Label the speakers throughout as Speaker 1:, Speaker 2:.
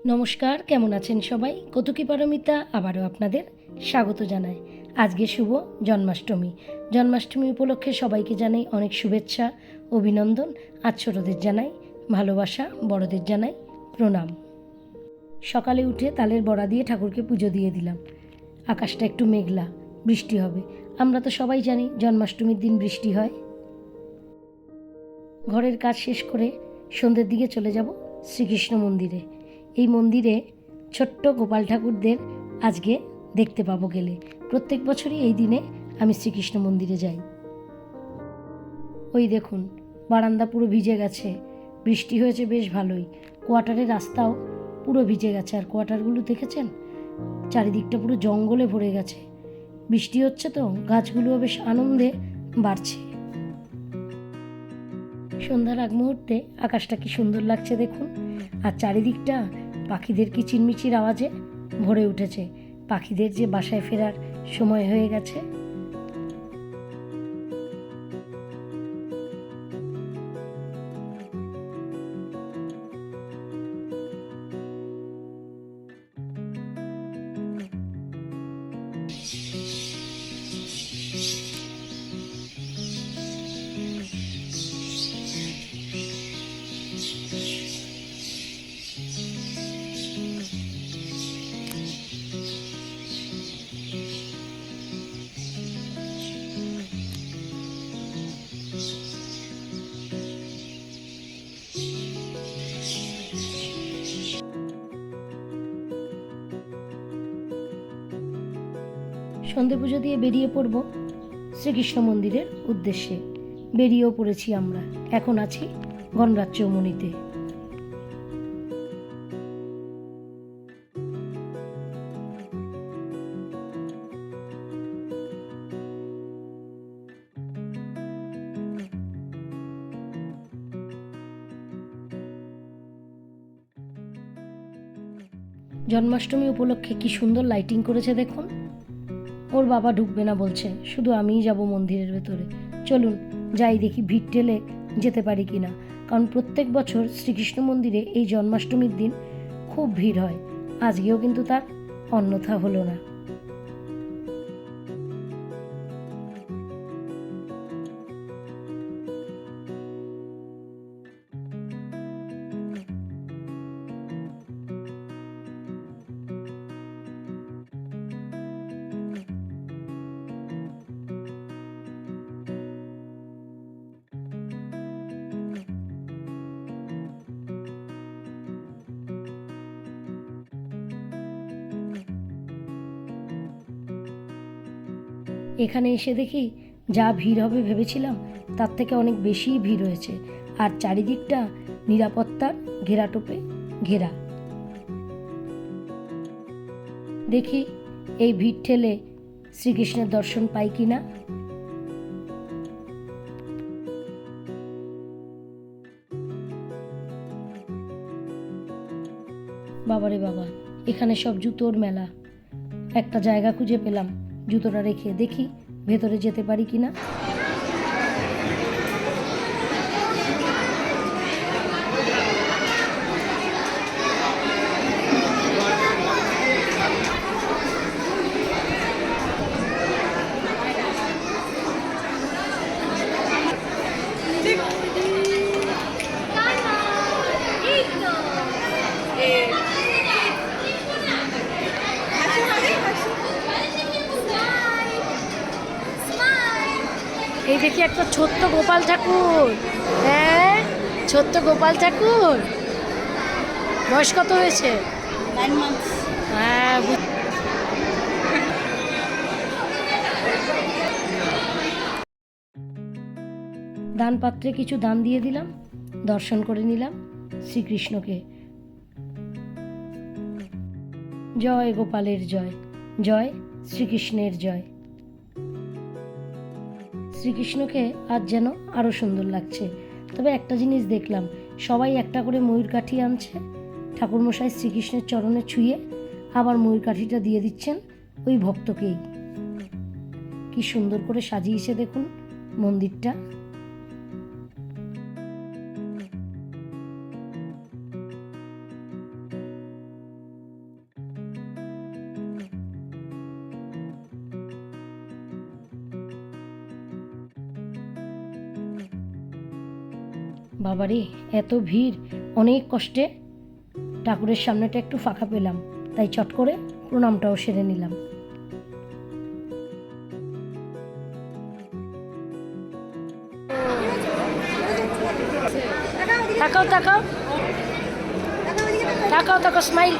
Speaker 1: নমস্কার, কেমন আছেন সবাই? কৌতুকী পারমিতা আবারও আপনাদের স্বাগত জানাই। আজকে শুভ জন্মাষ্টমী। জন্মাষ্টমী উপলক্ষে সবাইকে জানাই অনেক শুভেচ্ছা, অভিনন্দন। আর ছোটদের জানাই ভালোবাসা, বড়দের জানাই প্রণাম। সকালে উঠে তালের বড়া দিয়ে ঠাকুরকে পুজো দিয়ে দিলাম। আকাশটা একটু মেঘলা, বৃষ্টি হবে। আমরা তো সবাই জানি জন্মাষ্টমীর দিন বৃষ্টি হয়। ঘরের কাজ শেষ করে সন্ধ্যের দিকে চলে যাব শ্রীকৃষ্ণ মন্দিরে। এই মন্দিরে ছোট্ট গোপাল ঠাকুরদের আজকে দেখতে পাবো গেলে। প্রত্যেক বছরই এই দিনে আমি শ্রীকৃষ্ণ মন্দিরে যাই। ওই দেখুন, বারান্দা পুরো ভিজে গেছে। বৃষ্টি হয়েছে বেশ ভালোই। কোয়ার্টারের রাস্তাও পুরো ভিজে গেছে। আর কোয়ার্টারগুলো দেখেছেন, চারিদিকটা পুরো জঙ্গলে ভরে গেছে। বৃষ্টি হচ্ছে তো গাছগুলো বেশ আনন্দে বাড়ছে। সন্ধ্যার আগ মুহূর্তে আকাশটা কি সুন্দর লাগছে দেখুন। আর চারিদিকটা পাখিদের কিচিরমিচির আওয়াজে ভরে উঠেছে। পাখিদের যে বাসায় ফেরার সময় হয়ে গেছে। সন্ধে পুজো দিয়ে বেরিয়ে পড়ব শ্রীকৃষ্ণ মন্দিরের উদ্দেশ্যে। বেরিয়েও পড়েছি আমরা। এখন আছি গণরাজ চৌমুহনীতে। জন্মাষ্টমী উপলক্ষে কি সুন্দর লাইটিং করেছে দেখুন। ওর বাবা ঢুকবে না বলছে, শুধু আমিই যাব মন্দিরের ভেতরে। চলুন যাই, দেখি ভিড় ঠেলে যেতে পারি কিনা। কারণ প্রত্যেক বছর শ্রীকৃষ্ণ মন্দিরে এই জন্মাষ্টমীর দিন খুব ভিড় হয়। আজকেও কিন্তু তার অন্যথা হলো না। এখানে এসে দেখি যা ভিড় হবে ভেবেছিলাম তার থেকে অনেক বেশিই ভিড় হয়েছে। আর চারিদিকটা নিরাপত্তার ঘেরাটোপে ঘেরা। দেখি এই ভিড় ঠেলে শ্রীকৃষ্ণের দর্শন পাই কিনা। বাবারে বাবা, এখানে সব জুতোর মেলা। একটা জায়গা খুঁজে পেলাম জুতোটা রেখে, দেখি ভেতরে যেতে পারি কিনা। এই দেখি একটা ছোট্ট গোপাল ঠাকুর। হ্যাঁ, ছোট্ট গোপাল ঠাকুর। বয়স কত হয়েছে?
Speaker 2: 9 months.
Speaker 1: হ্যাঁ। দান পাত্রে কিছু দান দিয়ে দিলাম, দর্শন করে নিলাম শ্রীকৃষ্ণকে। জয় গোপালের জয়, জয় শ্রীকৃষ্ণের জয়। শ্রীকৃষ্ণকে আজ যেন আরো সুন্দর লাগছে। তবে একটা জিনিস দেখলাম, সবাই একটা করে ময়ূর কাঠি আনছে। ঠাকুরমশাই শ্রীকৃষ্ণের চরণে ছুঁয়ে আবার ময়ূর কাঠিটা দিয়ে দিচ্ছেন ওই ভক্তকেই। কি সুন্দর করে সাজিয়েছে দেখুন মন্দিরটা। বাবারে এত ভিড়, অনেক কষ্টে ঠাকুরের সামনেটা একটু ফাঁকা পেলাম, তাই চট করে প্রণামটাও সেরে নিলাম। তাকাও তাকাও তাকাও তাকাও, স্মাইল।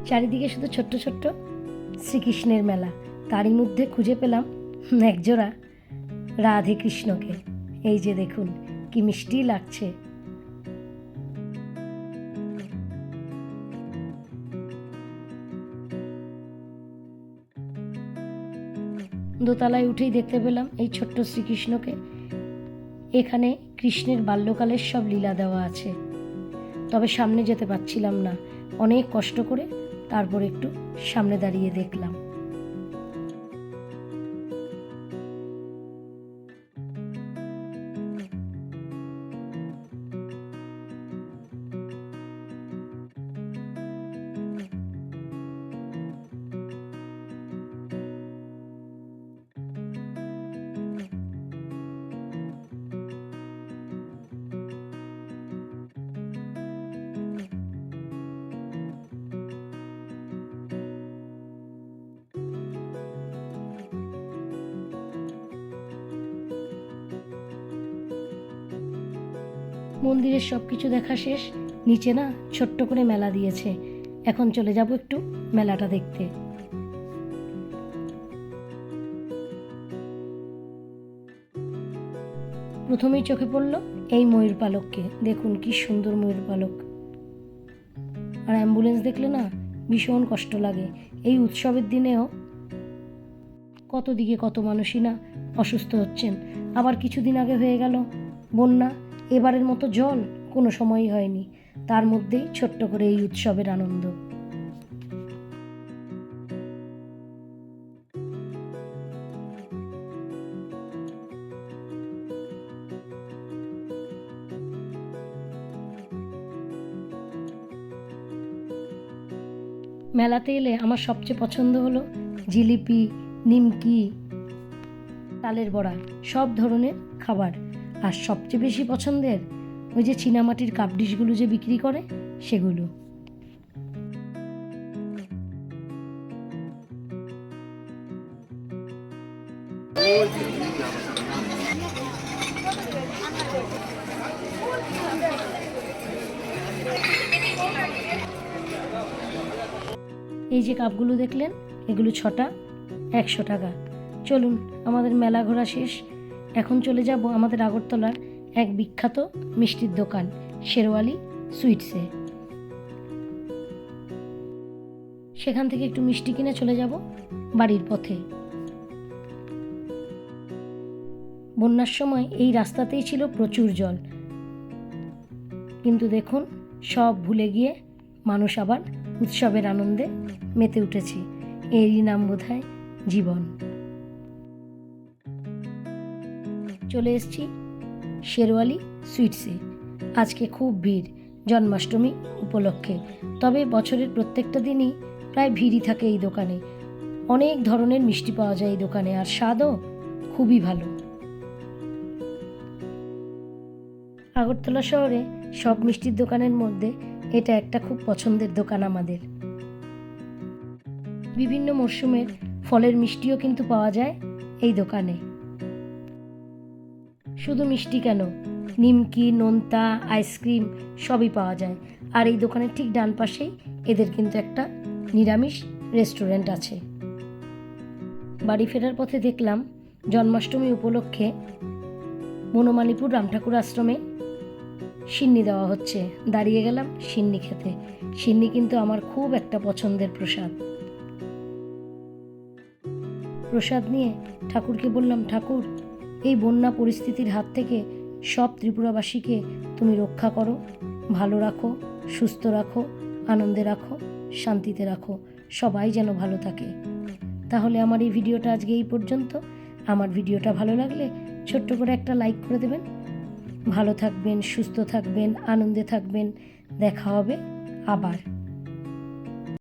Speaker 1: চারিদিকে শুধু ছোট্ট ছোট্ট শ্রীকৃষ্ণের মেলা, তারই মধ্যে খুঁজে পেলাম একজোড়া রাধে কৃষ্ণকে। এই যে দেখুন কি মিষ্টি লাগছে। দোতলায় উঠেই দেখতে পেলাম এই ছোট্ট শ্রীকৃষ্ণকে। এখানে কৃষ্ণের বাল্যকালের সব লীলা দেওয়া আছে, তবে সামনে যেতে পারছিলাম না। অনেক কষ্ট করে তারপর একটু সামনে দাঁড়িয়ে দেখলাম। মন্দিরের সব কিছু দেখা শেষ। নিচে না ছোট্ট করে মেলা দিয়েছে, এখন চলে যাব একটু মেলাটা দেখতে। প্রথমেই চোখে পড়ল এই ময়ূর পালককে। দেখুন কি সুন্দর ময়ূর পালক। আর অ্যাম্বুলেন্স দেখলে না ভীষণ কষ্ট লাগে। এই উৎসবের দিনেও কত দিকে কত মানুষই না অসুস্থ হচ্ছেন। আবার কিছুদিন আগে হয়ে গেল বন্যা, এবারের মতো জল কোনো সময়ই হয়নি। তার মধ্যেই ছোট্ট করে এই উৎসবের আনন্দ। মেলাতে এলে আমার সবচেয়ে পছন্দ হলো জিলিপি, নিমকি, তালের বড়া, সব ধরনের খাবার। আর সবচেয়ে বেশি পছন্দের ওই যে চীনামাটির কাপ ডিশগুলো যে বিক্রি করে সেগুলো। এই যে কাপগুলো দেখলেন, এগুলো 6টা 100 টাকা। চলুন, আমাদের মেলা ঘোরা শেষ। এখন চলে যাব আমাদের আগরতলার এক বিখ্যাত মিষ্টির দোকান শেরওয়ালি সুইটসে। সেখান থেকে একটু মিষ্টি কিনে চলে যাব বাড়ির পথে। বন্যার সময় এই রাস্তাতেই ছিল প্রচুর জল, কিন্তু দেখুন সব ভুলে গিয়ে মানুষ আবার উৎসবের আনন্দে মেতে উঠেছে। এরই নাম বোধহয় জীবন। চলে এসেছি শেরওয়ালি সুইটসে। আজকে খুব ভিড় জন্মাষ্টমী উপলক্ষে, তবে বছরের প্রত্যেকটা দিনই প্রায় ভিড়ই থাকে এই দোকানে। অনেক ধরনের মিষ্টি পাওয়া যায় এই দোকানে, আর স্বাদও খুবই ভালো। আগরতলা শহরে সব মিষ্টির দোকানের মধ্যে এটা একটা খুব পছন্দের দোকান আমাদের। বিভিন্ন মরশুমের ফলের মিষ্টিও কিন্তু পাওয়া যায় এই দোকানে। শুধু মিষ্টি কেন, নিমকি, নোনতা, আইসক্রিম সবই পাওয়া যায়। আর এই দোকানের ঠিক ডান পাশেই এদের কিন্তু একটা নিরামিষ রেস্টুরেন্ট আছে। বাড়ি ফেরার পথে দেখলাম জন্মাষ্টমী উপলক্ষে বনমালীপুর রামঠাকুর আশ্রমে সিন্নি দেওয়া হচ্ছে। দাঁড়িয়ে গেলাম সিন্নি খেতে। সিন্নি কিন্তু আমার খুব একটা পছন্দের প্রসাদ। প্রসাদ নিয়ে ঠাকুরকে বললাম, ঠাকুর, এই বন্যা পরিস্থিতির হাত থেকে সব ত্রিপুরাবাসীকে তুমি রক্ষা করো, ভালো রাখো, সুস্থ রাখো, আনন্দে রাখো, শান্তিতে রাখো, সবাই যেন ভালো থাকে। তাহলে আমার এই ভিডিওটা আজকে এই পর্যন্ত। আমার ভিডিওটা ভালো লাগলে ছোট্ট করে একটা লাইক করে দেবেন। ভালো থাকবেন, সুস্থ থাকবেন, আনন্দে থাকবেন। দেখা হবে আবার।